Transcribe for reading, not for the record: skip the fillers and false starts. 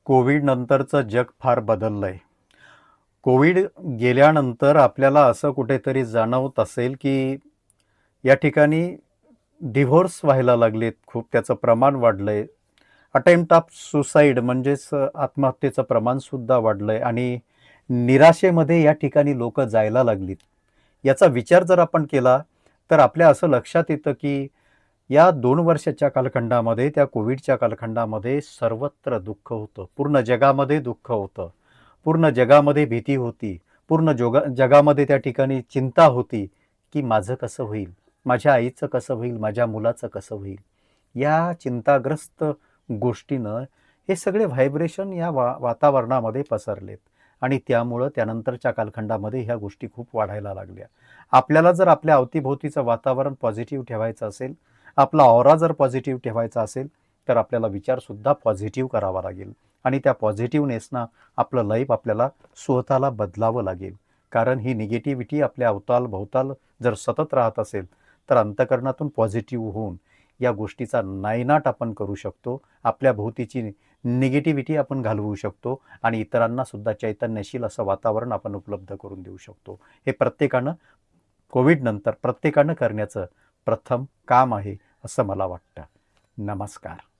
Covid नंतरचं जग फार बदललंय. कोविड गेल्यानंतर आपल्याला असं कुठेतरी जाणवत असेल, की या ठिकाणी डिव्होर्स व्हायला लागलेत खूप. त्याचं प्रमाण वाढलंय. अटेम्प्ट ऑफ सुसाईड म्हणजेच आत्महत्येचं प्रमाणसुद्धा वाढलंय आणि निराशेमध्ये या ठिकाणी लोकं जायला लागलीत. याचा विचार जर आपण केला, तर आपल्या असं लक्षात येतं, की या 2 वर्षाच्या कालखंडामध्ये, त्या कोविडच्या कालखंडामध्ये सर्वत्र दुःख होतं. पूर्ण जगामध्ये दुःख होतं. पूर्ण जगामध्ये भीती होती. पूर्ण जगामध्ये त्या ठिकाणी चिंता होती, की माझं कसं होईल? माझ्या आईचं कसं होईल? माझ्या मुलाचं कसं होईल? या चिंताग्रस्त गोष्टीनं हे सगळे व्हायब्रेशन या वातावरणामध्ये पसरलेत आणि त्यामुळं त्यानंतरच्या कालखंडामध्ये ह्या गोष्टी खूप वाढायला लागल्या. आपल्याला जर आपल्या अवतीभोवतीचं वातावरण पॉझिटिव्ह ठेवायचं असेल, आपला ऑरा जर पॉझिटिव्ह ठेवायचा असेल, तर आपल्याला विचारसुद्धा पॉझिटिव्ह करावा लागेल आणि त्या पॉझिटिव्हनेसनं आपलं लाईफ आपल्याला स्वतःला बदलावं लागेल. कारण ही निगेटिव्हिटी आपल्या अवताल-भोवताल जर सतत राहत असेल, तर अंतःकरणातून पॉझिटिव्ह होऊन या गोष्टीचा नायनाट आपण करू शकतो. आपल्या भोवतीची निगेटिव्हिटी आपण घालवू शकतो आणि इतरांना सुद्धा चैतन्यशील असं वातावरण आपण उपलब्ध करून देऊ शकतो. हे प्रत्येकानं कोविडनंतर प्रत्येकानं करण्याचं प्रथम काम आहे, असं मला वाटतं. नमस्कार.